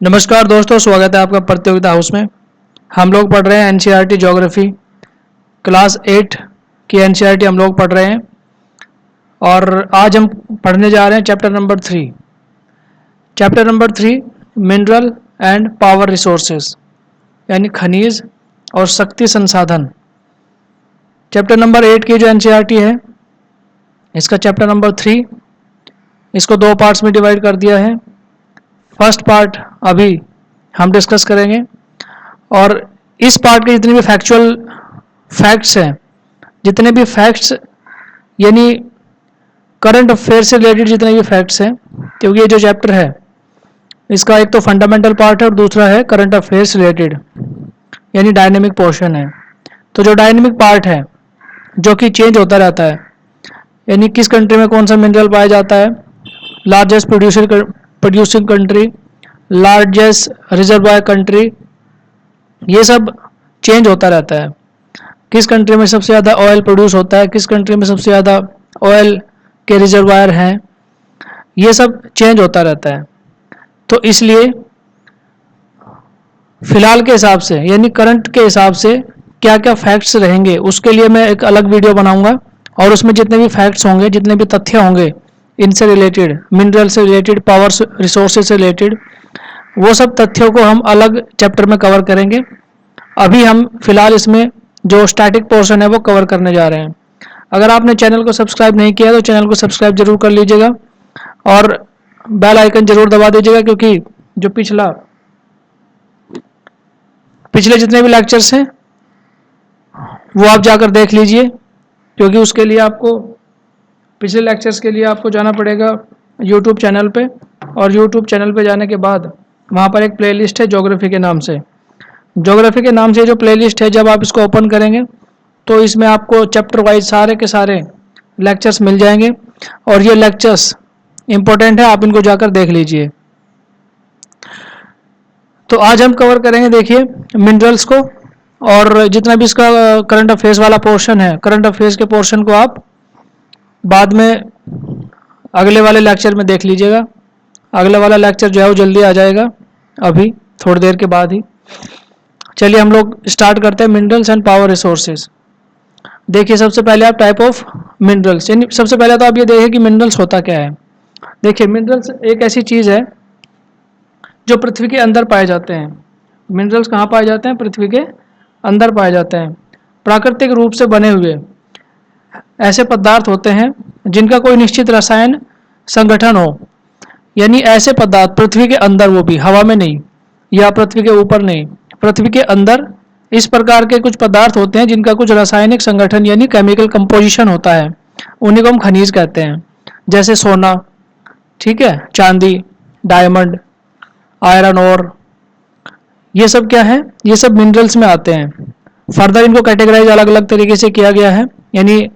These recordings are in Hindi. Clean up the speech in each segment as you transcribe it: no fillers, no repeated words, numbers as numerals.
नमस्कार दोस्तों, स्वागत है आपका प्रतियोगिता हाउस में। हम लोग पढ़ रहे हैं एनसीईआरटी ज्योग्राफी क्लास 8 की एनसीईआरटी हम लोग पढ़ रहे हैं और आज हम पढ़ने जा रहे हैं chapter number 3। Chapter number 3 mineral and power resources यानी खनिज और शक्ति संसाधन। चैप्टर नंबर 8 की जो एनसीईआरटी है इसका चैप्टर नंबर 3 इसको 2 पार्ट्स में डिवाइड कर दिया है। फर्स्ट पार्ट अभी हम डिस्कस करेंगे और इस पार्ट के जितने भी फैक्चुअल फैक्ट्स हैं, जितने भी फैक्ट्स यानी करंट अफेयर से रिलेटेड जितने भी फैक्ट्स हैं, क्योंकि ये जो चैप्टर है इसका एक तो फंडामेंटल पार्ट है और दूसरा है करंट अफेयर से रिलेटेड यानी डायनेमिक पोर्शन है। तो जो डायनेमिक पार्ट है जो कि चेंज होता रहता है, यानी किस कंट्री में कौन सा मिनरल पाया जाता है, largest producing country, largest reservoir country, ये सब चेंज होता रहता है। किस कंट्री में सबसे ज़्यादा ऑयल प्रोड्यूस होता है, किस कंट्री में सबसे ज़्यादा ऑयल के रिजर्वायर हैं, ये सब चेंज होता रहता है। तो इसलिए फिलहाल के हिसाब से यानी करंट के हिसाब से क्या क्या फैक्ट्स रहेंगे उसके लिए मैं एक अलग वीडियो बनाऊंगा और उसमें जितने भी फैक्ट्स होंगे, जितने भी तथ्य होंगे इनसे रिलेटेड, मिनरल से रिलेटेड, पावर रिसोर्सेज से रिलेटेड, वो सब तथ्यों को हम अलग चैप्टर में कवर करेंगे। अभी हम फिलहाल इसमें जो स्टैटिक पोर्शन है वो कवर करने जा रहे हैं। अगर आपने चैनल को सब्सक्राइब नहीं किया तो चैनल को सब्सक्राइब जरूर कर लीजिएगा और बेल आइकन जरूर दबा दीजिएगा, क्योंकि जो पिछले जितने भी लेक्चर्स हैं वो आप जाकर देख लीजिए, क्योंकि उसके लिए आपको पिछले लेक्चर्स के लिए आपको जाना पड़ेगा यूट्यूब चैनल पे, और यूट्यूब चैनल पे जाने के बाद वहाँ पर एक प्लेलिस्ट है ज्योग्राफी के नाम से। ज्योग्राफी के नाम से जो प्लेलिस्ट है, जब आप इसको ओपन करेंगे तो इसमें आपको चैप्टर वाइज सारे के सारे लेक्चर्स मिल जाएंगे और ये लेक्चर्स इम्पोर्टेंट है, आप इनको जाकर देख लीजिए। तो आज हम कवर करेंगे, देखिए, मिनरल्स को, और जितना भी इसका करंट अफेयर्स वाला पोर्शन है, करंट अफेयर्स के पोर्शन को आप बाद में अगले वाले लेक्चर में देख लीजिएगा। अगले वाला लेक्चर जो है वो जल्दी आ जाएगा, अभी थोड़ी देर के बाद ही। चलिए हम लोग स्टार्ट करते हैं मिनरल्स एंड पावर रिसोर्सेज। देखिए, सबसे पहले आप टाइप ऑफ मिनरल्स, यानी सबसे पहले तो आप ये देखिए कि मिनरल्स होता क्या है। देखिए, मिनरल्स एक ऐसी चीज़ है जो पृथ्वी के अंदर पाए जाते हैं। मिनरल्स कहाँ पाए जाते हैं? पृथ्वी के अंदर पाए जाते हैं। प्राकृतिक रूप से बने हुए ऐसे पदार्थ होते हैं जिनका कोई निश्चित रसायन संगठन हो, यानी ऐसे पदार्थ पृथ्वी के अंदर, वो भी हवा में नहीं या पृथ्वी के ऊपर नहीं, पृथ्वी के अंदर इस प्रकार के कुछ पदार्थ होते हैं जिनका कुछ रासायनिक संगठन यानी केमिकल कंपोजिशन होता है, उन्हीं को हम खनिज कहते हैं। जैसे सोना, ठीक है, चांदी, डायमंड, आयरन ओर, ये सब क्या है? ये सब मिनरल्स में आते हैं। फर्दर इनको कैटेगराइज अलग अलग तरीके से किया गया है, यानी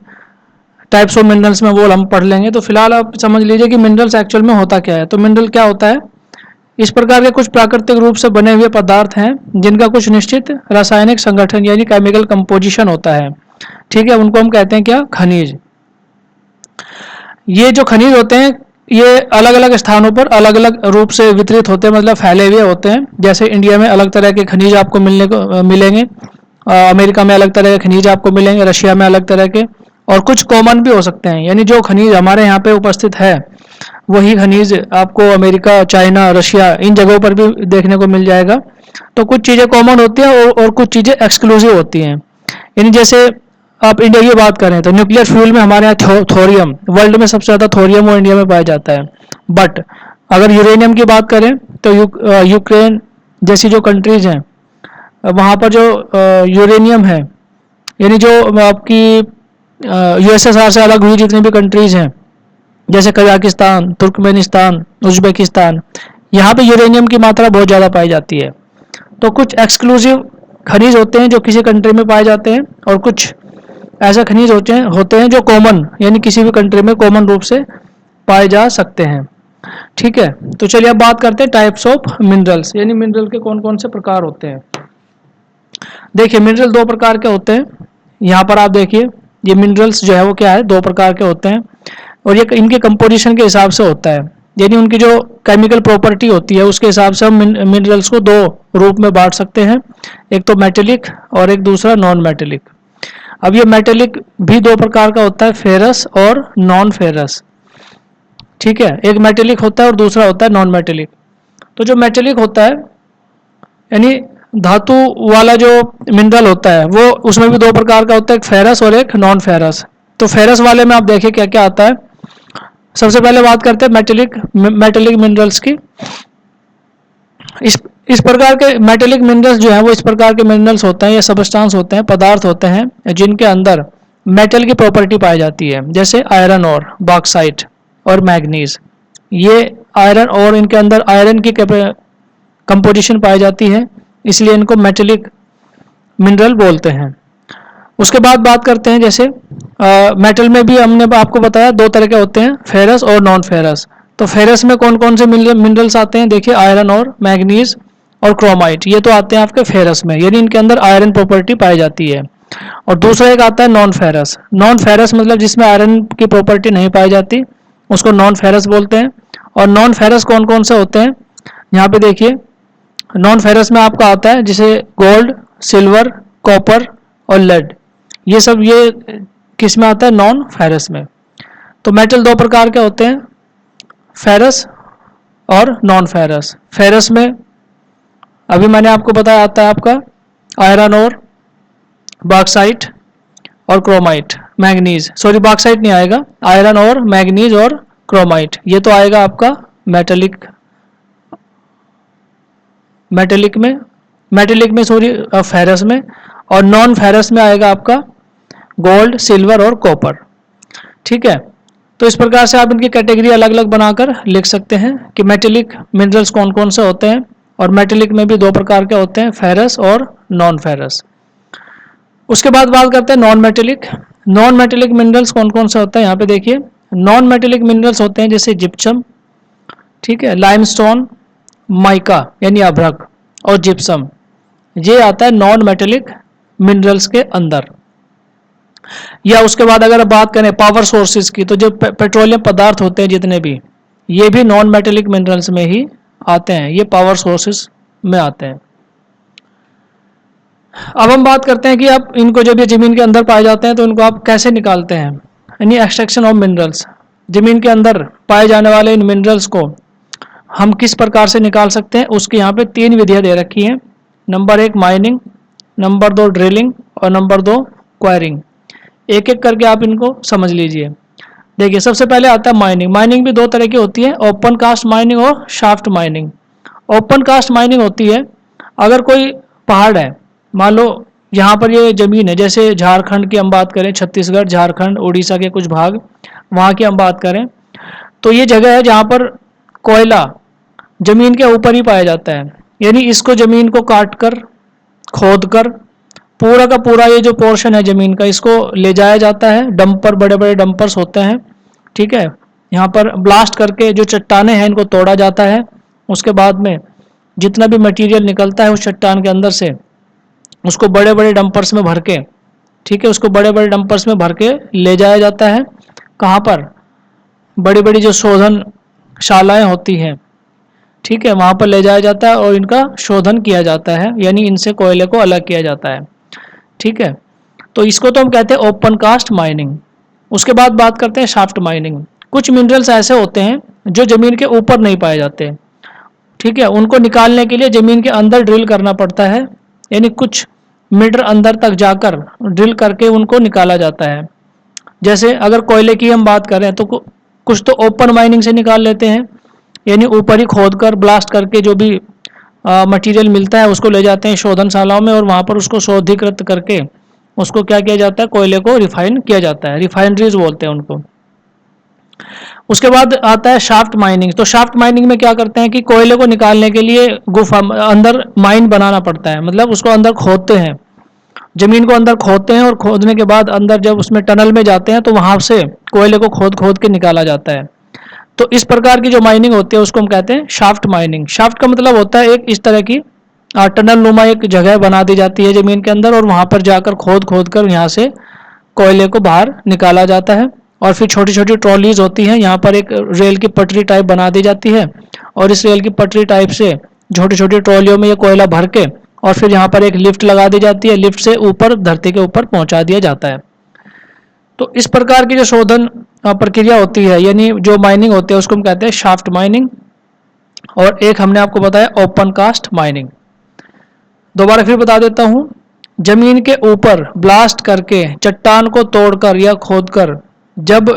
टाइप्स ऑफ मिनरल्स में वो हम पढ़ लेंगे। तो फिलहाल आप समझ लीजिए कि मिनरल्स एक्चुअल में होता क्या है। तो मिनरल क्या होता है? इस प्रकार के कुछ प्राकृतिक रूप से बने हुए पदार्थ हैं जिनका कुछ निश्चित रासायनिक संगठन यानी केमिकल कंपोजिशन होता है, ठीक है, उनको हम कहते हैं क्या? खनिज। ये जो खनिज होते हैं ये अलग अलग स्थानों पर अलग अलग रूप से वितरित होते हैं, मतलब फैले हुए होते हैं। जैसे इंडिया में अलग तरह के खनिज आपको मिलेंगे, अमेरिका में अलग तरह के खनिज आपको मिलेंगे, रशिया में अलग तरह के, और कुछ कॉमन भी हो सकते हैं, यानी जो खनिज हमारे यहाँ पे उपस्थित है वही खनिज आपको अमेरिका, चाइना, रशिया, इन जगहों पर भी देखने को मिल जाएगा। तो कुछ चीज़ें कॉमन होती हैं और कुछ चीज़ें एक्सक्लूसिव होती हैं। यानी जैसे आप इंडिया की बात करें तो न्यूक्लियर फ्यूल में हमारे यहाँ थोरियम, वर्ल्ड में सबसे ज़्यादा थोरियम वो इंडिया में पाया जाता है। बट अगर यूरेनियम की बात करें तो यूक्रेन जैसी जो कंट्रीज हैं वहाँ पर जो यूरेनियम है, यानी जो आपकी यूएसएसआर से अलग हुई जितनी भी कंट्रीज हैं, जैसे कजाकिस्तान, तुर्कमेनिस्तान, उज्बेकिस्तान, यहाँ पे यूरेनियम की मात्रा बहुत ज़्यादा पाई जाती है। तो कुछ एक्सक्लूसिव खनिज होते हैं जो किसी कंट्री में पाए जाते हैं, और कुछ ऐसे खनिज होते हैं जो कॉमन यानी किसी भी कंट्री में कॉमन रूप से पाए जा सकते हैं, ठीक है। तो चलिए अब बात करते हैं टाइप्स ऑफ मिनरल्स, यानी मिनरल के कौन कौन से प्रकार होते हैं। देखिए, मिनरल 2 प्रकार के होते हैं। यहाँ पर आप देखिए, ये मिनरल्स जो है वो क्या है, 2 प्रकार के होते हैं, और ये इनके कंपोजिशन के हिसाब से होता है। यानी उनकी जो केमिकल प्रॉपर्टी होती है उसके हिसाब से हम मिनरल्स को दो रूप में बांट सकते हैं, एक तो मेटेलिक और एक दूसरा नॉन मेटेलिक। अब ये मेटेलिक भी दो प्रकार का होता है, फेरस और नॉन फेरस। ठीक है, एक मेटेलिक होता है और दूसरा होता है नॉन मेटेलिक। तो जो मेटेलिक होता है यानी धातु वाला जो मिनरल होता है वो उसमें भी दो प्रकार का होता है, एक फेरस और एक नॉन फेरस। तो फेरस वाले में आप देखिए क्या क्या आता है। सबसे पहले बात करते हैं मेटेलिक मिनरल्स की। इस प्रकार के मेटेलिक मिनरल्स जो हैं वो इस प्रकार के मिनरल्स होते हैं या सबस्टांस होते हैं, पदार्थ होते हैं जिनके अंदर मेटल की प्रॉपर्टी पाई जाती है, जैसे आयरन और बॉक्साइट और मैग्नीज। ये आयरन और इनके अंदर आयरन की कंपोजिशन पाई जाती है, इसलिए इनको मेटेलिक मिनरल बोलते हैं। उसके बाद बात करते हैं जैसे मेटल में भी हमने आपको बताया दो तरह के होते हैं, फेरस और नॉन फेरस। तो फेरस में कौन कौन से मिनरल्स आते हैं, देखिए आयरन और मैग्नीज और क्रोमाइट, ये तो आते हैं आपके फेरस में, यानी इनके अंदर आयरन प्रॉपर्टी पाई जाती है। और दूसरा एक आता है नॉन फेरस। नॉन फेरस मतलब जिसमें आयरन की प्रॉपर्टी नहीं पाई जाती, उसको नॉन फेरस बोलते हैं। और नॉन फेरस कौन कौन से होते हैं, यहाँ पे देखिए नॉन फेरस में आपका आता है जैसे गोल्ड, सिल्वर, कॉपर और लेड, ये सब ये किस में आता है, नॉन फेरस में। तो मेटल दो प्रकार के होते हैं, फेरस और नॉन फेरस। फेरस में अभी मैंने आपको बताया आता है आपका आयरन और बॉक्साइट और क्रोमाइट, मैग्नीज, सॉरी बॉक्साइट नहीं आएगा, आयरन और मैग्नीज और क्रोमाइट, ये तो आएगा आपका मेटेलिक में सॉरी फेरस में। और नॉन फेरस में आएगा आपका गोल्ड, सिल्वर और कॉपर। ठीक है, तो इस प्रकार से आप इनकी कैटेगरी अलग अलग बनाकर लिख सकते हैं कि मेटेलिक मिनरल्स कौन कौन से होते हैं। और मेटेलिक में भी दो प्रकार के होते हैं, फेरस और नॉन फेरस। उसके बाद बात करते हैं non metallic. Non metallic minerals कौन कौन से होते हैं, यहाँ पे देखिए नॉन मेटेलिक मिनरल्स होते हैं जैसे जिप्सम, ठीक है, लाइमस्टोन, माइका यानी अभ्रक और जिप्सम, ये आता है नॉन मेटेलिक मिनरल्स के अंदर। या उसके बाद अगर बात करें पावर सोर्सेज की, तो जो पेट्रोलियम पदार्थ होते हैं जितने भी, ये भी नॉन मेटेलिक मिनरल्स में ही आते हैं, ये पावर सोर्सेज में आते हैं। अब हम बात करते हैं कि आप इनको जब ये जमीन के अंदर पाए जाते हैं तो इनको आप कैसे निकालते हैं, यानी एक्सट्रैक्शन ऑफ मिनरल्स। जमीन के अंदर पाए जाने वाले इन मिनरल्स को हम किस प्रकार से निकाल सकते हैं, उसकी यहाँ पे तीन विधियाँ दे रखी हैं। नंबर 1 माइनिंग, नंबर 2 ड्रिलिंग और नंबर 2 क्वायरिंग। एक एक करके आप इनको समझ लीजिए। देखिए सबसे पहले आता है माइनिंग। माइनिंग भी दो तरह की होती है, ओपन कास्ट माइनिंग और shaft mining. Open cast mining होती है, अगर कोई पहाड़ है, मान लो यहाँ पर ये जमीन है, जैसे झारखंड की हम बात करें, छत्तीसगढ़, झारखंड, उड़ीसा के कुछ भाग, वहाँ की हम बात करें, तो ये जगह है जहाँ पर कोयला जमीन के ऊपर ही पाया जाता है। यानी इसको जमीन को काट कर, खोद कर, पूरा का पूरा ये जो पोर्शन है जमीन का, इसको ले जाया जाता है डंपर, बड़े बड़े डंपर्स होते हैं, ठीक है, यहाँ पर ब्लास्ट करके जो चट्टाने हैं इनको तोड़ा जाता है। उसके बाद में जितना भी मटेरियल निकलता है उस चट्टान के अंदर से, उसको बड़े बड़े डंपर्स में भर के, ठीक है, उसको बड़े बड़े डंपर्स में भर के ले जाया जाता है। कहाँ पर, बड़ी बड़ी जो शोधन शालाएं होती हैं, ठीक है, वहाँ पर ले जाया जाता है और इनका शोधन किया जाता है, यानी इनसे कोयले को अलग किया जाता है। ठीक है, तो इसको तो हम कहते हैं ओपन कास्ट माइनिंग। उसके बाद बात करते हैं शाफ्ट माइनिंग। कुछ मिनरल्स ऐसे होते हैं जो जमीन के ऊपर नहीं पाए जाते, ठीक है, उनको निकालने के लिए जमीन के अंदर ड्रिल करना पड़ता है, यानी कुछ मीटर अंदर तक जाकर ड्रिल करके उनको निकाला जाता है। जैसे अगर कोयले की हम बात करें तो कुछ तो ओपन माइनिंग से निकाल लेते हैं, यानी ऊपर ही खोद कर ब्लास्ट करके जो भी मटेरियल मिलता है उसको ले जाते हैं शोधनशालाओं में और वहाँ पर उसको शोधीकृत करके उसको क्या किया जाता है, कोयले को रिफाइन किया जाता है, रिफाइनरीज बोलते हैं उनको। उसके बाद आता है शाफ्ट माइनिंग। तो शाफ्ट माइनिंग में क्या करते हैं कि कोयले को निकालने के लिए गुफा अंदर माइन बनाना पड़ता है, मतलब उसको अंदर खोदते हैं, जमीन को अंदर खोदते हैं और खोदने के बाद अंदर जब उसमें टनल में जाते हैं तो वहां से कोयले को खोद खोद के निकाला जाता है। तो इस प्रकार की जो माइनिंग होती है उसको हम कहते हैं शाफ्ट माइनिंग। शाफ्ट का मतलब होता है एक इस तरह की टनल नुमा एक जगह बना दी जाती है जमीन के अंदर और वहां पर जाकर खोद खोद कर यहाँ से कोयले को बाहर निकाला जाता है और फिर छोटी छोटी ट्रॉलीज होती हैं, यहाँ पर एक रेल की पटरी टाइप बना दी जाती है और इस रेल की पटरी टाइप से छोटी छोटी ट्रॉलियों में ये कोयला भर के और फिर यहाँ पर एक लिफ्ट लगा दी जाती है, लिफ्ट से ऊपर धरती के ऊपर पहुंचा दिया जाता है। तो इस प्रकार की जो शोधन प्रक्रिया होती है, यानी जो माइनिंग होती है, उसको हम कहते हैं शाफ्ट माइनिंग। और एक हमने आपको बताया ओपन कास्ट माइनिंग। दोबारा फिर बता देता हूं, जमीन के ऊपर ब्लास्ट करके चट्टान को तोड़कर या खोदकर जब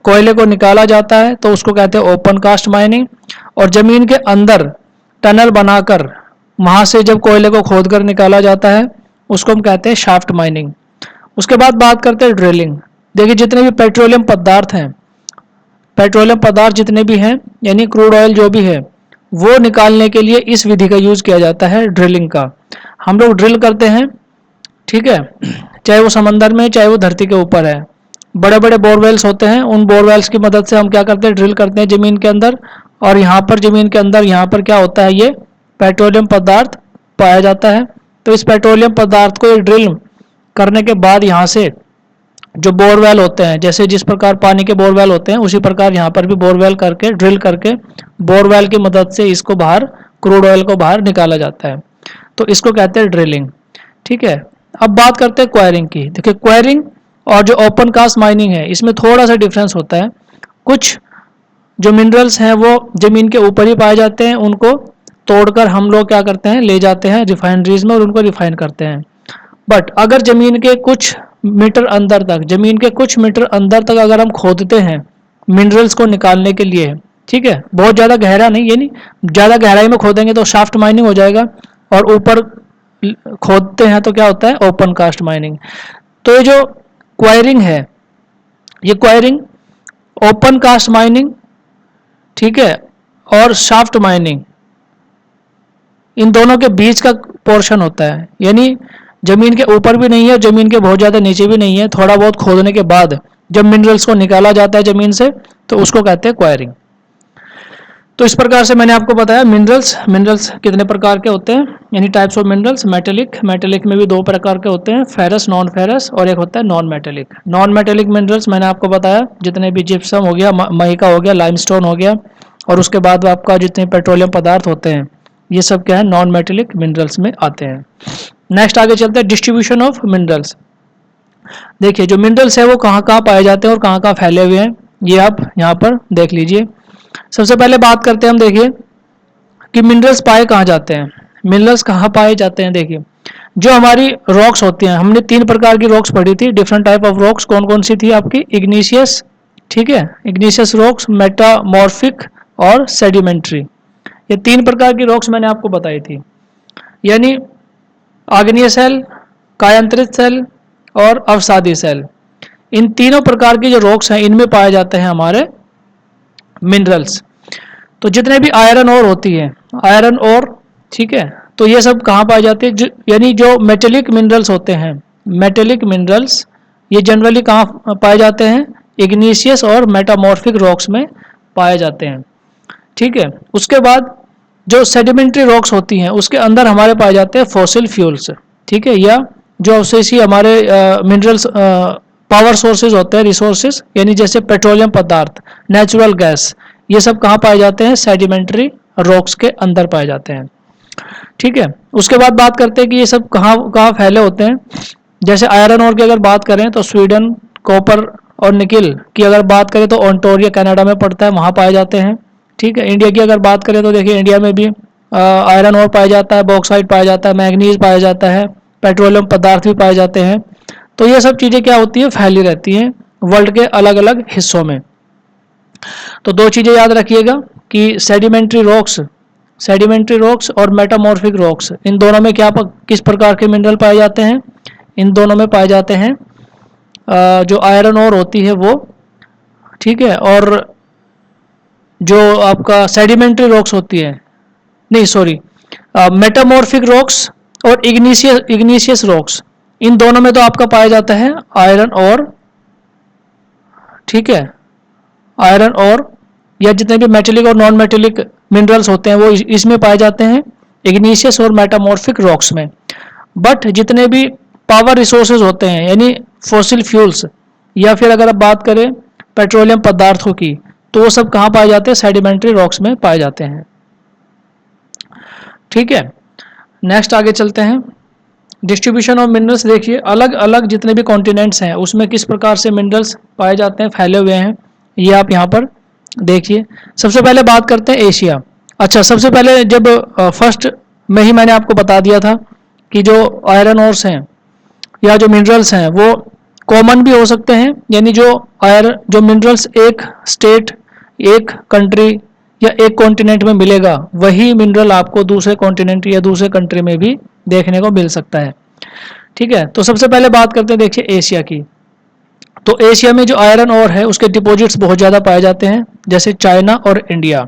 कोयले को निकाला जाता है तो उसको कहते हैं ओपन कास्ट माइनिंग। और जमीन के अंदर टनल बनाकर वहां से जब कोयले को खोदकर निकाला जाता है उसको हम कहते हैं शाफ्ट माइनिंग। उसके बाद बात करते हैं ड्रिलिंग। देखिए, जितने भी पेट्रोलियम पदार्थ हैं, पेट्रोलियम पदार्थ जितने भी हैं, यानी क्रूड ऑयल जो भी है, वो निकालने के लिए इस विधि का यूज किया जाता है, ड्रिलिंग का। हम लोग ड्रिल करते हैं, ठीक है, चाहे वो समंदर में चाहे वो धरती के ऊपर है। बड़े बड़े बोरवेल्स होते हैं, उन बोरवेल्स की मदद से हम क्या करते हैं, ड्रिल करते हैं जमीन के अंदर। और यहाँ पर जमीन के अंदर यहाँ पर क्या होता है, ये पेट्रोलियम पदार्थ पाया जाता है। तो इस पेट्रोलियम पदार्थ को ड्रिल करने के बाद यहाँ से जो बोरवेल होते हैं, जैसे जिस प्रकार पानी के बोरवेल होते हैं उसी प्रकार यहाँ पर भी बोरवेल करके ड्रिल करके बोरवेल की मदद से इसको बाहर, क्रूड ऑयल को बाहर निकाला जाता है। तो इसको कहते हैं ड्रिलिंग, ठीक है। अब बात करते हैं क्वायरिंग की। देखिए, क्वायरिंग और जो ओपन कास्ट माइनिंग है इसमें थोड़ा सा डिफरेंस होता है। कुछ जो मिनरल्स हैं वो जमीन के ऊपर ही पाए जाते हैं, उनको तोड़कर हम लोग क्या करते हैं, ले जाते हैं रिफाइनरीज में और उनको रिफाइन करते हैं। बट अगर जमीन के कुछ मीटर अंदर तक, जमीन के कुछ मीटर अंदर तक अगर हम खोदते हैं मिनरल्स को निकालने के लिए, ठीक है, बहुत ज़्यादा गहरा नहीं, ये नहीं, ज़्यादा गहराई में खोदेंगे तो शाफ्ट माइनिंग हो जाएगा, और ऊपर खोदते हैं तो क्या होता है, ओपन कास्ट माइनिंग। तो ये जो क्वायरिंग है, ये क्वायरिंग, ओपन कास्ट माइनिंग, ठीक है, और शाफ्ट माइनिंग, इन दोनों के बीच का पोर्शन होता है। यानी जमीन के ऊपर भी नहीं है, जमीन के बहुत ज़्यादा नीचे भी नहीं है, थोड़ा बहुत खोदने के बाद जब मिनरल्स को निकाला जाता है जमीन से तो उसको कहते हैं क्वायरिंग। तो इस प्रकार से मैंने आपको बताया मिनरल्स कितने प्रकार के होते हैं, यानी टाइप्स ऑफ मिनरल्स। मेटेलिक में भी दो प्रकार के होते हैं, फेरस, नॉन फेरस, और एक होता है non metallic. Non metallic minerals मैंने आपको बताया, जितने भी जिप्सम हो गया, माइका हो गया, लाइमस्टोन हो गया, और उसके बाद आपका जितने पेट्रोलियम पदार्थ होते हैं, ये सब क्या है, नॉन मेटेलिक मिनरल्स में आते हैं। नेक्स्ट आगे चलते हैं, डिस्ट्रीब्यूशन ऑफ मिनरल्स। देखिए, जो मिनरल्स है वो कहाँ कहाँ पाए जाते हैं और कहाँ कहाँ फैले हुए हैं, ये आप यहाँ पर देख लीजिए। सबसे पहले बात करते हैं हम, देखिए कि मिनरल्स पाए कहाँ जाते हैं। मिनरल्स कहाँ पाए जाते हैं, देखिए जो हमारी रॉक्स होती हैं, हमने 3 प्रकार की रॉक्स पढ़ी थी, डिफरेंट टाइप ऑफ रॉक्स। कौन कौन सी थी आपकी, इग्निशियस, ठीक है, इग्निशियस रॉक्स, मेटामॉर्फिक और सेडिमेंट्री। ये 3 प्रकार की रॉक्स मैंने आपको बताई थी, यानी आग्नेय सेल, कायांतरित सेल और अवसादी सेल। इन तीनों प्रकार की जो रॉक्स हैं इनमें पाए जाते हैं हमारे मिनरल्स। तो जितने भी आयरन ओर होती है, आयरन ओर, ठीक है, तो ये सब कहाँ पाए जाते हैं, यानी जो मेटेलिक मिनरल्स होते हैं, मेटेलिक मिनरल्स ये जनरली कहाँ पाए जाते हैं, इग्निशियस और मेटामॉर्फिक रॉक्स में पाए जाते हैं, ठीक है। उसके बाद जो सेडिमेंट्री रॉक्स होती हैं उसके अंदर हमारे पाए जाते हैं फॉसिल फ्यूल्स, ठीक है, या जो अवशेषी हमारे मिनरल्स पावर सोर्सेज होते हैं, रिसोर्सेज, यानी जैसे पेट्रोलियम पदार्थ, नेचुरल गैस, ये सब कहाँ पाए जाते हैं, सेडिमेंट्री रॉक्स के अंदर पाए जाते हैं, ठीक है। उसके बाद बात करते हैं कि ये सब कहाँ कहाँ फैले होते हैं। जैसे आयरन ओर की अगर बात करें तो स्वीडन, कॉपर और निकिल की अगर बात करें तो ओंटारियो कनाडा में पड़ता है, वहाँ पाए जाते हैं, ठीक है। इंडिया की अगर बात करें तो देखिए इंडिया में भी आयरन ओर पाया जाता है, बॉक्साइट पाया जाता है, मैग्नीज पाया जाता है, पेट्रोलियम पदार्थ भी पाए जाते हैं। तो ये सब चीज़ें क्या होती है, फैली रहती हैं वर्ल्ड के अलग अलग हिस्सों में। तो 2 चीज़ें याद रखिएगा कि सेडिमेंट्री रॉक्स और मेटामॉर्फिक रॉक्स, इन दोनों में क्या किस प्रकार के मिनरल पाए जाते हैं, इन दोनों में पाए जाते हैं जो आयरन ओर होती है वो, ठीक है, और जो आपका सेडिमेंट्री रॉक्स होती है, नहीं सॉरी, मेटामॉर्फिक रॉक्स और इग्निशियस रॉक्स, इन दोनों में तो आपका पाया जाता है आयरन और, ठीक है, आयरन और, या जितने भी मेटेलिक और नॉन मेटेलिक मिनरल्स होते हैं वो इसमें पाए जाते हैं, इग्निशियस और मेटामॉर्फिक रॉक्स में। बट जितने भी पावर रिसोर्सेज होते हैं, यानी फॉसिल फ्यूल्स, या फिर अगर आप बात करें पेट्रोलियम पदार्थों की, तो वो सब कहाँ पाए जाते हैं? सेडिमेंट्री रॉक्स में पाए जाते हैं। ठीक है, नेक्स्ट आगे चलते हैं। डिस्ट्रीब्यूशन ऑफ मिनरल्स देखिए, अलग अलग जितने भी कॉन्टिनेंट्स हैं उसमें किस प्रकार से मिनरल्स पाए जाते हैं, फैले हुए हैं, ये आप यहाँ पर देखिए। सबसे पहले बात करते हैं एशिया। अच्छा, सबसे पहले जब फर्स्ट में ही मैंने आपको बता दिया था कि जो आयरन ओर्स हैं या जो मिनरल्स हैं वो कॉमन भी हो सकते हैं, यानी जो मिनरल्स एक स्टेट, एक कंट्री या एक कॉन्टिनेंट में मिलेगा, वही मिनरल आपको दूसरे कॉन्टिनेंट या दूसरे कंट्री में भी देखने को मिल सकता है। ठीक है, तो सबसे पहले बात करते हैं देखिए एशिया की। तो एशिया में जो आयरन ओर है उसके डिपॉजिट्स बहुत ज़्यादा पाए जाते हैं, जैसे चाइना और इंडिया।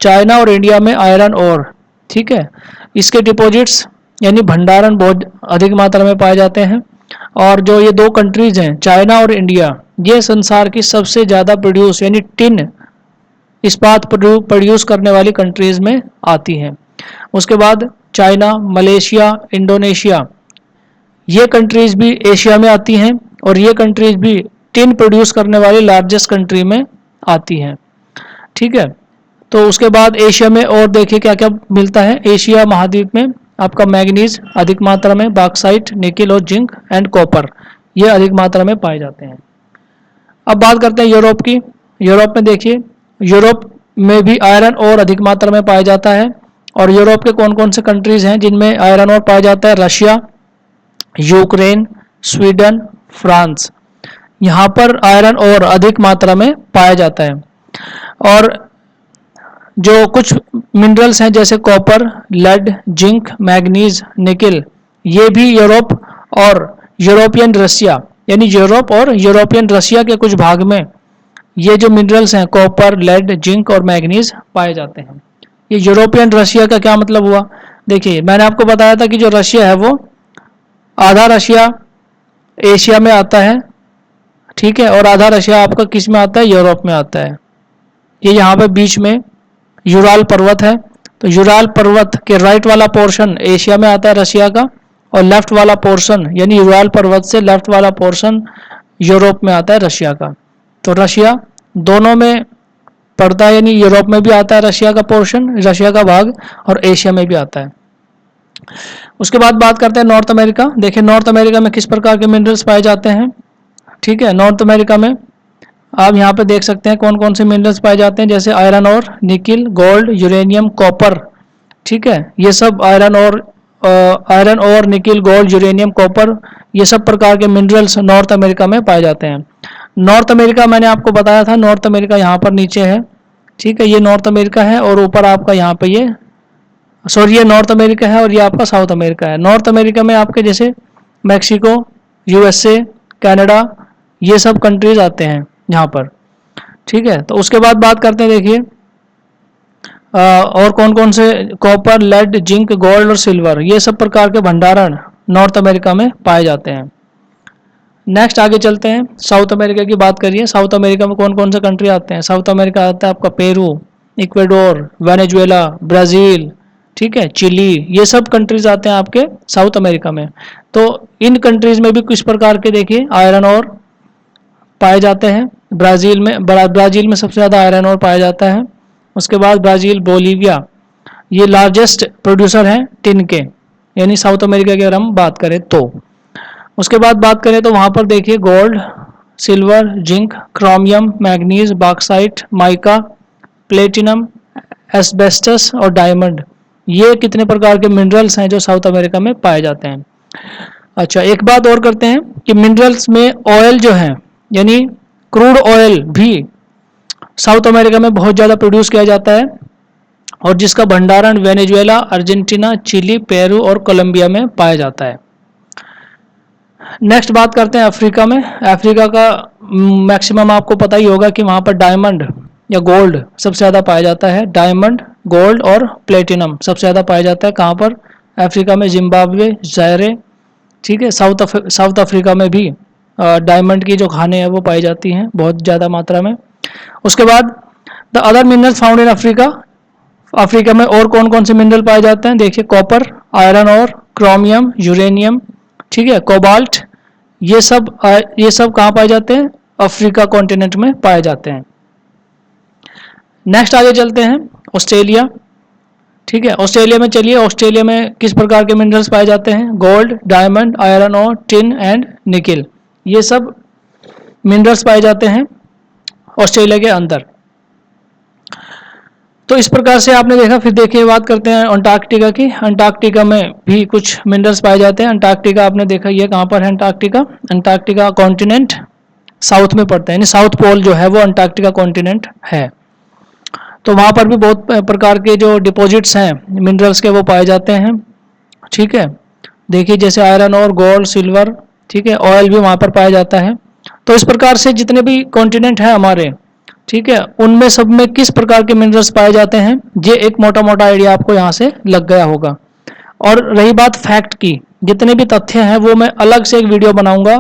चाइना और इंडिया में आयरन ओर, ठीक है, इसके डिपॉजिट्स यानी भंडारण बहुत अधिक मात्रा में पाए जाते हैं। और जो ये दो कंट्रीज हैं चाइना और इंडिया, ये संसार की सबसे ज़्यादा प्रोड्यूस यानी टिन इस्पात प्रोड्यूस करने वाली कंट्रीज में आती हैं। उसके बाद चाइना, मलेशिया, इंडोनेशिया, ये कंट्रीज भी एशिया में आती हैं और ये कंट्रीज भी टिन प्रोड्यूस करने वाली लार्जेस्ट कंट्री में आती हैं। ठीक है, तो उसके बाद एशिया में और देखिए क्या क्या मिलता है। एशिया महाद्वीप में आपका मैग्नीज अधिक मात्रा में, बॉक्साइट, निकेल और जिंक एंड कॉपर, ये अधिक मात्रा में पाए जाते हैं। अब बात करते हैं यूरोप की। यूरोप में देखिए, यूरोप में भी आयरन और अधिक मात्रा में पाया जाता है। और यूरोप के कौन कौन से कंट्रीज हैं जिनमें आयरन और पाया जाता है? रशिया, यूक्रेन, स्वीडन, फ्रांस, यहाँ पर आयरन और अधिक मात्रा में पाया जाता है। और जो कुछ मिनरल्स हैं जैसे copper, lead, zinc, manganese, nickel, ये भी यूरोप और यूरोपियन रशिया यानी यूरोप और यूरोपियन रशिया के कुछ भाग में ये जो मिनरल्स हैं कॉपर, लेड, जिंक और मैग्नीज पाए जाते हैं। ये यूरोपियन रशिया का क्या मतलब हुआ? देखिए, मैंने आपको बताया था कि जो रशिया है वो आधा रशिया एशिया में आता है, ठीक है, और आधा रशिया आपका किस में आता है? यूरोप में आता है। ये यहाँ पे बीच में यूराल पर्वत है, तो यूराल पर्वत के राइट वाला पोर्शन एशिया में आता है रशिया का, और लेफ्ट वाला पोर्शन यानी यूराल पर्वत से लेफ्ट वाला पोर्शन यूरोप में आता है रशिया का। तो रशिया दोनों में पड़ता है, यानी यूरोप में भी आता है रशिया का पोर्शन, रशिया का भाग, और एशिया में भी आता है। उसके बाद बात करते हैं नॉर्थ अमेरिका। देखिए, नॉर्थ अमेरिका में किस प्रकार के मिनरल्स पाए जाते हैं। ठीक है, नॉर्थ अमेरिका में आप यहाँ पे देख सकते हैं कौन कौन से मिनरल्स पाए जाते हैं, जैसे आयरन और, निकिल, गोल्ड, यूरेनियम, कॉपर। ठीक है, ये सब आयरन और निकिल, गोल्ड, यूरेनियम, कॉपर, ये सब प्रकार के मिनरल्स नॉर्थ अमेरिका में पाए जाते हैं। नॉर्थ अमेरिका मैंने आपको बताया था, नॉर्थ अमेरिका यहाँ पर नीचे है। ठीक है, ये नॉर्थ अमेरिका है और ऊपर आपका यहाँ पे ये नॉर्थ अमेरिका है और ये आपका साउथ अमेरिका है। नॉर्थ अमेरिका में आपके जैसे मैक्सिको, यूएसए, कनाडा, ये सब कंट्रीज आते हैं यहाँ पर। ठीक है, तो उसके बाद बात करते हैं देखिए और कौन कौन से कॉपर, लेड, जिंक, गोल्ड और सिल्वर, ये सब प्रकार के भंडारण नॉर्थ अमेरिका में पाए जाते हैं। नेक्स्ट आगे चलते हैं, साउथ अमेरिका की बात करिए। साउथ अमेरिका में कौन कौन से कंट्री आते हैं? साउथ अमेरिका आता है आपका पेरू, इक्वेडोर, वेनेजुएला, ब्राज़ील, ठीक है, चिली, ये सब कंट्रीज आते हैं आपके साउथ अमेरिका में। तो इन कंट्रीज में भी किस प्रकार के देखिए आयरन और पाए जाते हैं। ब्राज़ील में सबसे ज़्यादा आयरन और पाया जाता है। उसके बाद ब्राज़ील, बोलीविया, ये लार्जेस्ट प्रोड्यूसर हैं टिन के, यानी साउथ अमेरिका की अगर हम बात करें तो। उसके बाद बात करें तो वहाँ पर देखिए gold, silver, zinc, chromium, manganese, bauxite, mica, platinum, asbestos और डायमंड, ये कितने प्रकार के मिनरल्स हैं जो साउथ अमेरिका में पाए जाते हैं। अच्छा, एक बात और करते हैं कि मिनरल्स में ऑयल जो है यानी क्रूड ऑयल भी साउथ अमेरिका में बहुत ज़्यादा प्रोड्यूस किया जाता है और जिसका भंडारण वेनेजुएला, अर्जेंटीना, चिली, पेरू और कोलंबिया में पाया जाता है। नेक्स्ट बात करते हैं अफ्रीका में। अफ्रीका का मैक्सिमम आपको पता ही होगा कि वहाँ पर डायमंड या गोल्ड सबसे ज़्यादा पाया जाता है। डायमंड, गोल्ड और प्लेटिनम सबसे ज़्यादा पाया जाता है। कहाँ पर? अफ्रीका में जिम्बाब्वे, ज़ायरे, ठीक है, साउथ अफ्रीका में भी डायमंड की जो खानें हैं वो पाई जाती हैं बहुत ज़्यादा मात्रा में। उसके बाद the other minerals found in Africa. Africa में और कौन कौन से मिनरल पाए जाते हैं? देखिए, कॉपर, आयरन और, क्रोमियम, यूरेनियम, ठीक है, कोबाल्ट, ये सब कहाँ पाए जाते हैं? अफ्रीका कॉन्टिनेंट में पाए जाते हैं। नेक्स्ट आगे चलते हैं, ऑस्ट्रेलिया। ठीक है, ऑस्ट्रेलिया में चलिए, ऑस्ट्रेलिया में किस प्रकार के मिनरल्स पाए जाते हैं? गोल्ड, डायमंड, आयरन और टिन एंड निकिल, ये सब मिनरल्स पाए जाते हैं ऑस्ट्रेलिया के अंदर। तो इस प्रकार से आपने देखा। फिर देखिए बात करते हैं अंटार्कटिका की। अंटार्कटिका में भी कुछ मिनरल्स पाए जाते हैं। अंटार्कटिका आपने देखा ये कहाँ पर है? अंटार्कटिका, अंटार्कटिका कॉन्टिनेंट साउथ में पड़ता है, यानी साउथ पोल जो है वो अंटार्कटिका कॉन्टिनेंट है। तो वहाँ पर भी बहुत प्रकार के जो डिपॉजिट्स हैं मिनरल्स के वो पाए जाते हैं। ठीक है, देखिए जैसे आयरन और गोल्ड, सिल्वर, ठीक है, ऑयल भी वहाँ पर पाया जाता है। तो इस प्रकार से जितने भी कॉन्टिनेंट हैं हमारे, ठीक है, उनमें सब में किस प्रकार के मिनरल्स पाए जाते हैं, ये एक मोटा मोटा आइडिया आपको यहाँ से लग गया होगा। और रही बात फैक्ट की, जितने भी तथ्य हैं वो मैं अलग से एक वीडियो बनाऊंगा,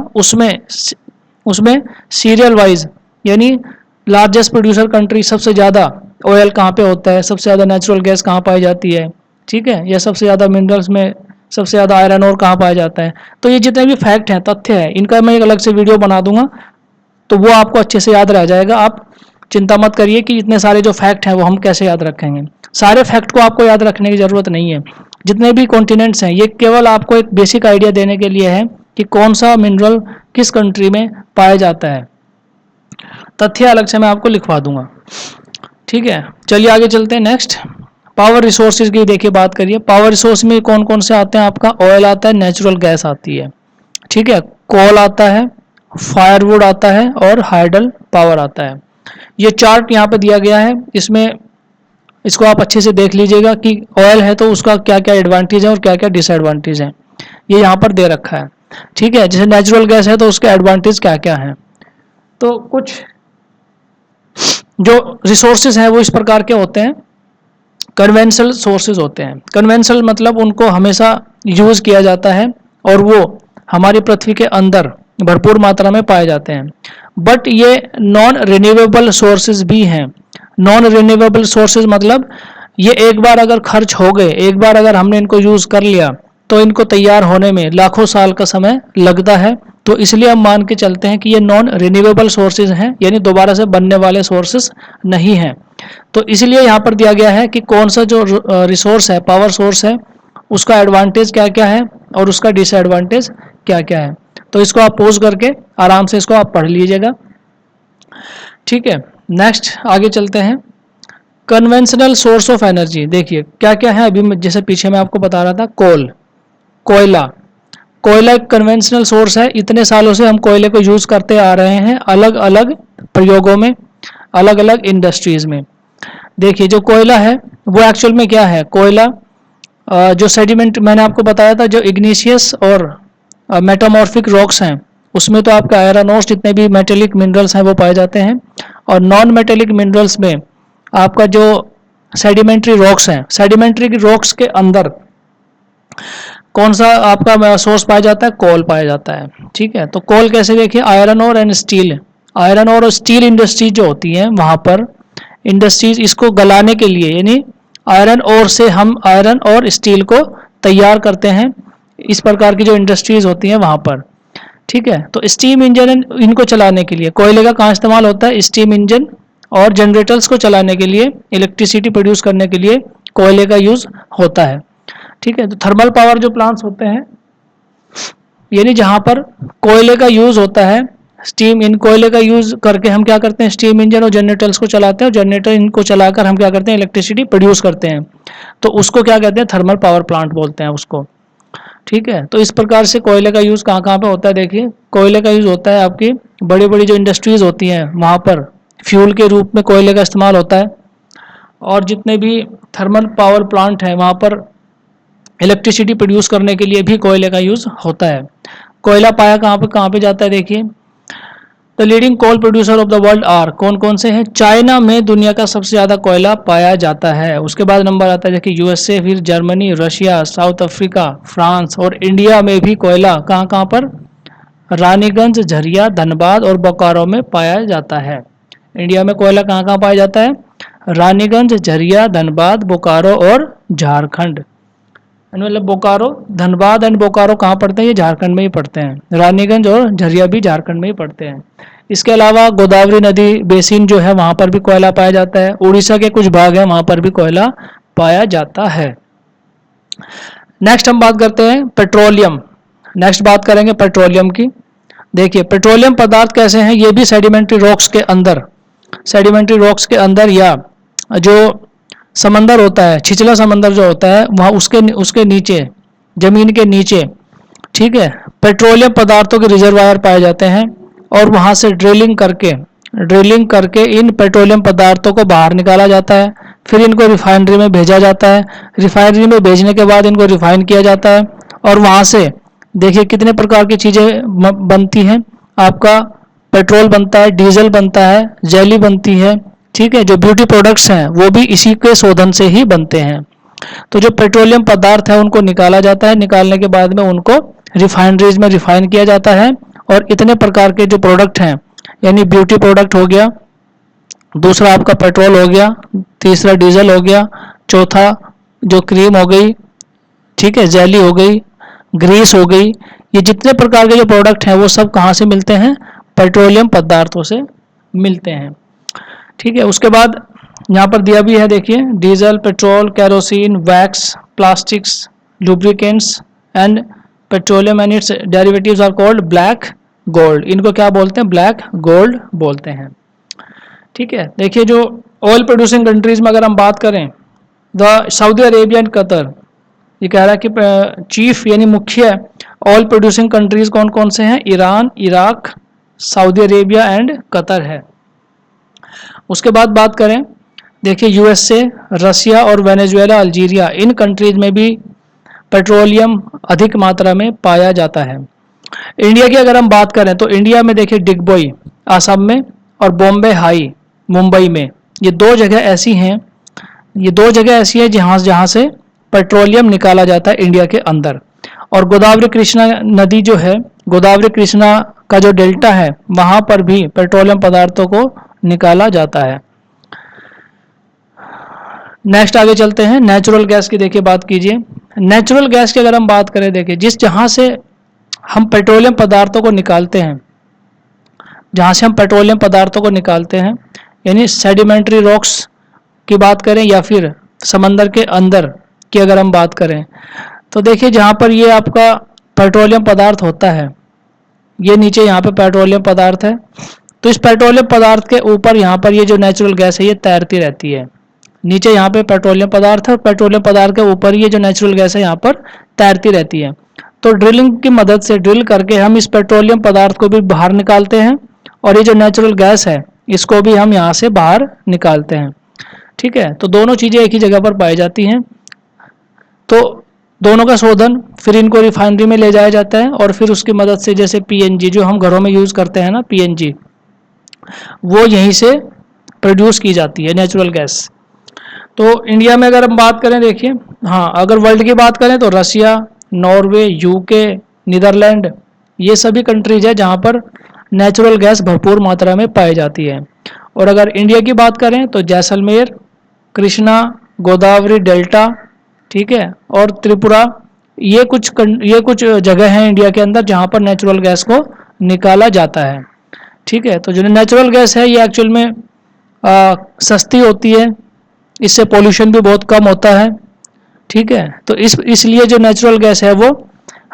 उसमें सीरियल वाइज, यानी लार्जेस्ट प्रोड्यूसर कंट्री, सबसे ज़्यादा ऑयल कहाँ पे होता है, सबसे ज़्यादा नेचुरल गैस कहाँ पाई जाती है, ठीक है, या सबसे ज़्यादा मिनरल्स में सबसे ज़्यादा आयरन और कहाँ पाया जाता है। तो ये जितने भी फैक्ट हैं, तथ्य हैं, इनका मैं एक अलग से वीडियो बना दूंगा, तो वो आपको अच्छे से याद रह जाएगा। आप चिंता मत करिए कि इतने सारे जो फैक्ट हैं वो हम कैसे याद रखेंगे। सारे फैक्ट को आपको याद रखने की ज़रूरत नहीं है। जितने भी कॉन्टिनेंट्स हैं ये केवल आपको एक बेसिक आइडिया देने के लिए है कि कौन सा मिनरल किस कंट्री में पाया जाता है। तथ्य अलग से मैं आपको लिखवा दूंगा। ठीक है, चलिए आगे चलते हैं। नेक्स्ट, पावर रिसोर्सेज की देखिए बात करिए। पावर रिसोर्स में कौन कौन से आते हैं? आपका ऑयल आता है, नेचुरल गैस आती है, ठीक है, कोल आता है, फायरवुड आता है और हाइडल पावर आता है। ये चार्ट यहाँ पे दिया गया है, इसमें इसको आप अच्छे से देख लीजिएगा कि ऑयल है तो उसका क्या क्या एडवांटेज है और क्या क्या डिसएडवांटेज है, ये यहाँ पर दे रखा है। ठीक है, जैसे नेचुरल गैस है तो उसके एडवांटेज क्या क्या है। तो कुछ जो रिसोर्सेज हैं वो इस प्रकार के होते हैं, कन्वेंशनल सोर्सेज होते हैं। कन्वेंशनल मतलब उनको हमेशा यूज किया जाता है और वो हमारी पृथ्वी के अंदर भरपूर मात्रा में पाए जाते हैं। बट ये नॉन रिन्यूएबल सोर्सेज भी हैं। नॉन रिन्यूएबल सोर्सेज मतलब ये एक बार अगर खर्च हो गए, एक बार अगर हमने इनको यूज कर लिया तो इनको तैयार होने में लाखों साल का समय लगता है। तो इसलिए हम मान के चलते हैं कि ये नॉन रिन्यूएबल सोर्सेज हैं, यानी दोबारा से बनने वाले सोर्सेज नहीं हैं। तो इसलिए यहाँ पर दिया गया है कि कौन सा जो रिसोर्स है, पावर सोर्स है, उसका एडवांटेज क्या क्या है और उसका डिसएडवांटेज क्या क्या है। तो इसको आप पॉज करके आराम से इसको आप पढ़ लीजिएगा। ठीक है, नेक्स्ट आगे चलते हैं। कन्वेंशनल सोर्स ऑफ एनर्जी देखिए क्या क्या है। अभी जैसे पीछे मैं आपको बता रहा था, कोयला। कोयला एक कन्वेंशनल सोर्स है। इतने सालों से हम कोयले को यूज करते आ रहे हैं अलग अलग प्रयोगों में, अलग अलग इंडस्ट्रीज में। देखिए जो कोयला है वो एक्चुअल में क्या है? कोयला जो सेडिमेंट मैंने आपको बताया था, जो इग्निशियस और मेटामॉर्फिक रॉक्स हैं, उसमें तो आपका आयरन और जितने भी मेटेलिक मिनरल्स हैं वो पाए जाते हैं। और नॉन मेटेलिक मिनरल्स में आपका जो सेडिमेंट्री रॉक्स हैं, सेडिमेंट्री रॉक्स के अंदर कौन सा आपका सोर्स पाया जाता है? कोल पाया जाता है। ठीक है, तो कोल कैसे? देखिए आयरन और एंड स्टील, आयरन और स्टील इंडस्ट्रीज जो होती हैं वहाँ पर इंडस्ट्रीज इसको गलाने के लिए, यानी आयरन और से हम आयरन और स्टील को तैयार करते हैं, इस प्रकार की जो इंडस्ट्रीज होती हैं वहाँ पर। ठीक है, तो स्टीम इंजन इनको चलाने के लिए कोयले का कहाँ इस्तेमाल होता है? स्टीम इंजन और जनरेटर्स को चलाने के लिए, इलेक्ट्रिसिटी प्रोड्यूस करने के लिए कोयले का यूज होता है। ठीक है, तो थर्मल पावर जो प्लांट्स होते हैं, यानी जहाँ पर कोयले का यूज होता है, स्टीम इन कोयले का यूज करके हम क्या करते हैं? स्टीम इंजन और जनरेटर्स को चलाते हैं, और जनरेटर इनको चलाकर हम क्या करते हैं? इलेक्ट्रिसिटी प्रोड्यूस करते हैं। तो उसको क्या कहते हैं? थर्मल पावर प्लांट बोलते हैं उसको। ठीक है, तो इस प्रकार से कोयले का यूज कहाँ कहाँ पे होता है? देखिए कोयले का यूज होता है आपकी बड़ी बड़ी जो इंडस्ट्रीज होती हैं वहाँ पर फ्यूल के रूप में कोयले का इस्तेमाल होता है। और जितने भी थर्मल पावर प्लांट हैं वहाँ पर इलेक्ट्रिसिटी प्रोड्यूस करने के लिए भी कोयले का यूज होता है। कोयला पाया कहाँ पे जाता है? देखिए the leading coal producer of the world are, कौन कौन से हैं? चाइना में दुनिया का सबसे ज़्यादा कोयला पाया जाता है। उसके बाद नंबर आता है देखिए यूएसए, फिर Germany, Russia, south Africa, France और इंडिया में भी कोयला कहाँ कहाँ पर? रानीगंज, झरिया, धनबाद और बोकारो में पाया जाता है। इंडिया में कोयला कहाँ कहाँ पाया जाता है? रानीगंज, झरिया, धनबाद, बोकारो और झारखंड। मतलब बोकारो, धनबाद एंड बोकारो कहाँ पड़ते हैं? ये झारखंड में ही पड़ते हैं। रानीगंज और झरिया भी झारखंड में ही पड़ते हैं। इसके अलावा गोदावरी नदी बेसिन जो है वहाँ पर भी कोयला पाया जाता है। उड़ीसा के कुछ भाग हैं वहाँ पर भी कोयला पाया जाता है। नेक्स्ट हम बात करते हैं पेट्रोलियम। नेक्स्ट बात करेंगे पेट्रोलियम की। देखिए पेट्रोलियम पदार्थ कैसे हैं, ये भी सेडिमेंट्री रॉक्स के अंदर, सेडिमेंट्री रॉक्स के अंदर या जो समंदर होता है, छिछला समंदर जो होता है वहाँ उसके नीचे, जमीन के नीचे, ठीक है, पेट्रोलियम पदार्थों के रिजर्वायर पाए जाते हैं और वहाँ से ड्रिलिंग करके इन पेट्रोलियम पदार्थों को बाहर निकाला जाता है। फिर इनको रिफाइनरी में भेजा जाता है। रिफाइनरी में भेजने के बाद इनको रिफाइन किया जाता है और वहाँ से देखिए कितने प्रकार की चीज़ें बनती हैं। आपका पेट्रोल बनता है, डीजल बनता है, जेली बनती है, ठीक है। जो ब्यूटी प्रोडक्ट्स हैं वो भी इसी के शोधन से ही बनते हैं। तो जो पेट्रोलियम पदार्थ है उनको निकाला जाता है, निकालने के बाद में उनको रिफाइनरीज में रिफाइन किया जाता है और इतने प्रकार के जो प्रोडक्ट हैं, यानी ब्यूटी प्रोडक्ट हो गया, दूसरा आपका पेट्रोल हो गया, तीसरा डीजल हो गया, चौथा जो क्रीम हो गई, ठीक है, जेली हो गई, ग्रीस हो गई, ये जितने प्रकार के जो प्रोडक्ट हैं वो सब कहाँ से मिलते हैं, पेट्रोलियम पदार्थों से मिलते हैं, ठीक है। उसके बाद यहाँ पर दिया भी है, देखिए diesel, petrol, kerosene, wax, plastics, lubricants and petroleum and its derivatives are called black gold. इनको क्या बोलते हैं, ब्लैक गोल्ड बोलते हैं, ठीक है। देखिए जो ऑयल प्रोड्यूसिंग कंट्रीज में अगर हम बात करें, the Saudi Arabia and Qatar, ये कह रहा है कि चीफ यानी मुख्य ऑयल प्रोड्यूसिंग कंट्रीज कौन कौन से हैं, Iran, Iraq, Saudi Arabia and Qatar है। उसके बाद बात करें, देखिए यूएसए, रसिया और वेनेजुएला, अल्जीरिया, इन कंट्रीज में भी पेट्रोलियम अधिक मात्रा में पाया जाता है। इंडिया की अगर हम बात करें तो इंडिया में देखिए डिगबोई असम में और बॉम्बे हाई मुंबई में, ये दो जगह ऐसी हैं, ये दो जगह ऐसी है जहाँ से पेट्रोलियम निकाला जाता है इंडिया के अंदर। और गोदावरी कृष्णा नदी जो है, गोदावरी कृष्णा का जो डेल्टा है वहाँ पर भी पेट्रोलियम पदार्थों को निकाला जाता है। नेक्स्ट आगे चलते हैं, नेचुरल गैस की देखिए बात कीजिए। नेचुरल गैस की अगर हम बात करें, देखिए जिस जहाँ से हम पेट्रोलियम पदार्थों को निकालते हैं, जहाँ से हम पेट्रोलियम पदार्थों को निकालते हैं, यानी सेडिमेंट्री रॉक्स की बात करें या फिर समंदर के अंदर की अगर हम बात करें, तो देखिए जहाँ पर ये आपका पेट्रोलियम पदार्थ होता है, ये नीचे यहाँ पे पेट्रोलियम पदार्थ है, तो इस पेट्रोलियम पदार्थ के ऊपर यहाँ पर ये जो नेचुरल गैस है ये तैरती रहती है। नीचे यहाँ पे पेट्रोलियम पदार्थ है और पेट्रोलियम पदार्थ के ऊपर ये जो नेचुरल गैस है यहाँ पर तैरती रहती है। तो ड्रिलिंग की मदद से ड्रिल करके हम इस पेट्रोलियम पदार्थ को भी बाहर निकालते हैं और ये जो नेचुरल गैस है इसको भी हम यहाँ से बाहर निकालते हैं, ठीक है। तो दोनों चीज़ें एक ही जगह पर पाई जाती हैं। तो दोनों का शोधन, फिर इनको रिफाइनरी में ले जाया जाता है और फिर उसकी मदद से जैसे पीएनजी जो हम घरों में यूज़ करते हैं ना, पीएनजी, वो यहीं से प्रोड्यूस की जाती है नेचुरल गैस। तो इंडिया में अगर हम बात करें, देखिए हाँ, अगर वर्ल्ड की बात करें तो रसिया, नॉर्वे, यूके, नीदरलैंड, ये सभी कंट्रीज है जहाँ पर नेचुरल गैस भरपूर मात्रा में पाई जाती है। और अगर इंडिया की बात करें तो जैसलमेर, कृष्णा, गोदावरी डेल्टा, ठीक है, और त्रिपुरा, ये कुछ जगह हैं इंडिया के अंदर जहाँ पर नेचुरल गैस को निकाला जाता है, ठीक है। तो जो नेचुरल गैस है ये एक्चुअल में सस्ती होती है, इससे पोल्यूशन भी बहुत कम होता है, ठीक है। तो इसलिए जो नेचुरल गैस है वो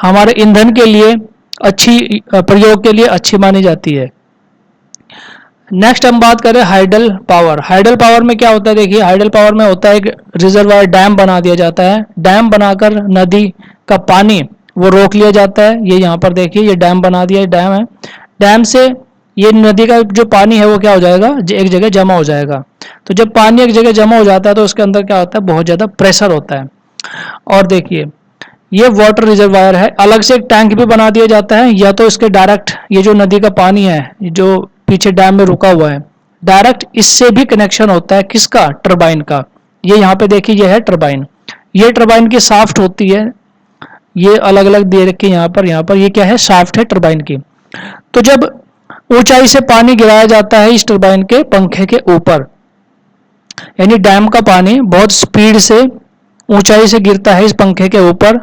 हमारे ईंधन के लिए अच्छी, प्रयोग के लिए अच्छी मानी जाती है। नेक्स्ट हम बात करें हाइडल पावर। हाइडल पावर में क्या होता है, देखिए हाइडल पावर में होता है एक रिजर्वायर, डैम बना दिया जाता है, डैम बनाकर नदी का पानी वो रोक लिया जाता है। ये यहाँ पर देखिए ये डैम बना दिया, डैम है, डैम से ये नदी का जो पानी है वो क्या हो जाएगा, एक जगह जमा हो जाएगा। तो जब पानी एक जगह जमा हो जाता है तो उसके अंदर क्या होता है, बहुत ज़्यादा प्रेशर होता है। और देखिए ये वाटर रिजर्वायर है, अलग से एक टैंक भी बना दिया जाता है, या तो इसके डायरेक्ट ये जो नदी का पानी है जो पीछे डैम में रुका हुआ है, डायरेक्ट इससे भी कनेक्शन होता है, किसका, टरबाइन का। ये यहाँ पे देखिए ये है टरबाइन, ये टरबाइन की शाफ्ट होती है, ये अलग अलग दे रखी है यहाँ पर ये क्या है, शाफ्ट है टरबाइन की। तो जब ऊंचाई से पानी गिराया जाता है इस टरबाइन के पंखे के ऊपर, यानी डैम का पानी बहुत स्पीड से ऊंचाई से गिरता है इस पंखे के ऊपर,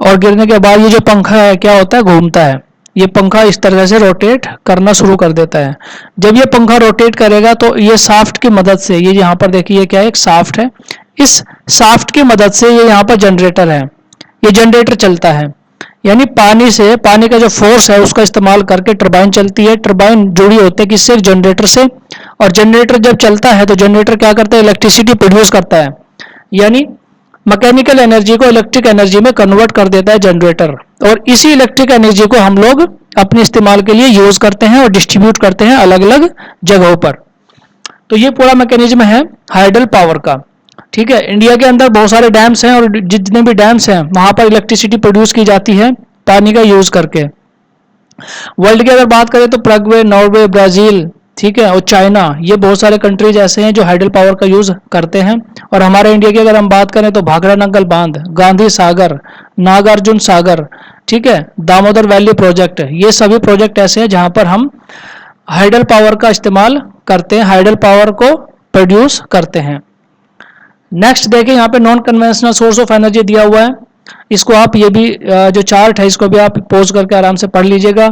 और गिरने के बाद ये जो पंखा है क्या होता है, घूमता है। ये पंखा इस तरह से रोटेट करना शुरू कर देता है। जब ये पंखा रोटेट करेगा तो ये शाफ्ट की मदद से, ये यहाँ पर देखिए क्या है, एक शाफ्ट है, इस शाफ्ट की मदद से ये यहाँ पर जनरेटर है, ये जनरेटर चलता है। यानी पानी से, पानी का जो फोर्स है उसका इस्तेमाल करके टरबाइन चलती है। टरबाइन जुड़ी होती है किससे, जनरेटर से। और जनरेटर जब चलता है तो जनरेटर क्या करता है, इलेक्ट्रिसिटी प्रोड्यूस करता है, यानी मैकेनिकल एनर्जी को इलेक्ट्रिक एनर्जी में कन्वर्ट कर देता है जनरेटर। और इसी इलेक्ट्रिक एनर्जी को हम लोग अपने इस्तेमाल के लिए यूज करते हैं और डिस्ट्रीब्यूट करते हैं अलग अलग जगहों पर। तो ये पूरा मैकेनिज्म है हाइडल पावर का। ठीक है, इंडिया के अंदर बहुत सारे डैम्स हैं और जितने भी डैम्स हैं वहां पर इलेक्ट्रिसिटी प्रोड्यूस की जाती है पानी का यूज करके। वर्ल्ड की अगर बात करें तो पैराग्वे, नॉर्वे, ब्राजील, ठीक है, और चाइना, ये बहुत सारे कंट्रीज ऐसे हैं जो हाइडल पावर का यूज करते हैं। और हमारे इंडिया की अगर हम बात करें तो भाखड़ा नंगल बांध, गांधी सागर, नागार्जुन सागर, ठीक है, दामोदर वैली प्रोजेक्ट, ये सभी प्रोजेक्ट ऐसे हैं जहां पर हम हाइडल पावर का इस्तेमाल करते हैं, हाइडल पावर को प्रोड्यूस करते हैं। नेक्स्ट देखिए, यहाँ पे non conventional source of energy दिया हुआ है। इसको आप, ये भी जो चार्ट है इसको भी आप पोज करके आराम से पढ़ लीजिएगा।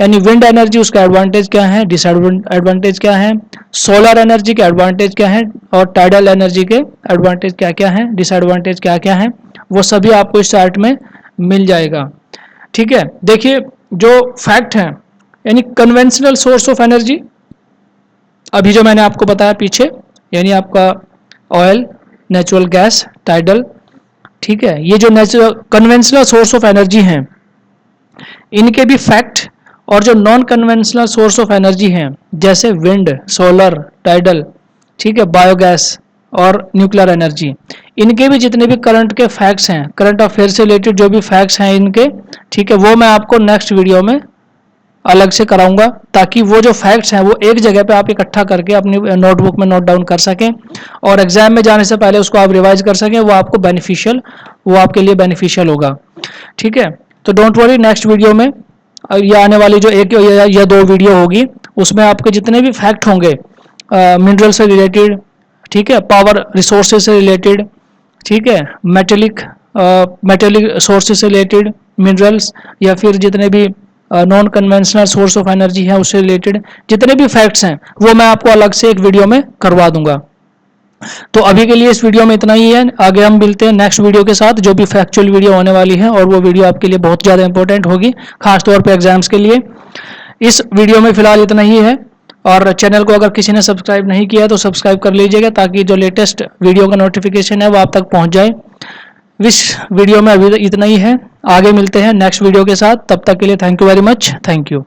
यानी विंड एनर्जी, उसका एडवांटेज क्या है, डिसएडवांटेज क्या है, सोलर एनर्जी के एडवांटेज क्या है, और टाइडल एनर्जी के एडवांटेज क्या क्या है, डिसएडवांटेज क्या क्या है, वो सभी आपको इस चार्ट में मिल जाएगा। ठीक है, देखिए जो फैक्ट है, यानी कन्वेंशनल सोर्स ऑफ एनर्जी, अभी जो मैंने आपको बताया पीछे, यानी आपका ऑयल, नेचुरल गैस, टाइडल, ठीक है, ये जो natural conventional source of energy हैं, इनके भी फैक्ट और जो non conventional source of energy हैं जैसे विंड, सोलर, टाइडल, ठीक है, बायोगैस और न्यूक्लियर एनर्जी, इनके भी जितने भी करंट के फैक्ट्स हैं, करंट अफेयर से रिलेटेड जो भी फैक्ट्स हैं इनके, ठीक है, वो मैं आपको नेक्स्ट वीडियो में अलग से कराऊंगा, ताकि वो जो फैक्ट्स हैं वो एक जगह पे आप इकट्ठा करके अपनी नोटबुक में नोट डाउन कर सकें और एग्जाम में जाने से पहले उसको आप रिवाइज कर सकें, वो आपको बेनिफिशियल, वो आपके लिए बेनिफिशियल होगा। ठीक है, तो डोंट वरी, नेक्स्ट वीडियो में ये आने वाली जो एक या दो वीडियो होगी उसमें आपके जितने भी फैक्ट होंगे मिनरल से रिलेटेड, ठीक है, पावर रिसोर्सेज से रिलेटेड, ठीक है, मेटेलिक सोर्सेज से रिलेटेड, मिनरल्स, या फिर जितने भी non conventional source of energy है उससे रिलेटेड जितने भी फैक्ट्स हैं वो मैं आपको अलग से एक वीडियो में करवा दूंगा। तो अभी के लिए इस वीडियो में इतना ही है, आगे हम मिलते हैं नेक्स्ट वीडियो के साथ जो भी फैक्चुअल वीडियो होने वाली है, और वो वीडियो आपके लिए बहुत ज़्यादा इंपॉर्टेंट होगी, खासतौर पर एग्जाम्स के लिए। इस वीडियो में फिलहाल इतना ही है, और चैनल को अगर किसी ने सब्सक्राइब नहीं किया तो सब्सक्राइब कर लीजिएगा ताकि जो लेटेस्ट वीडियो का नोटिफिकेशन है वो आप तक पहुँच जाए। इस वीडियो में अभी इतना ही है, आगे मिलते हैं नेक्स्ट वीडियो के साथ, तब तक के लिए thank you very much, thank you.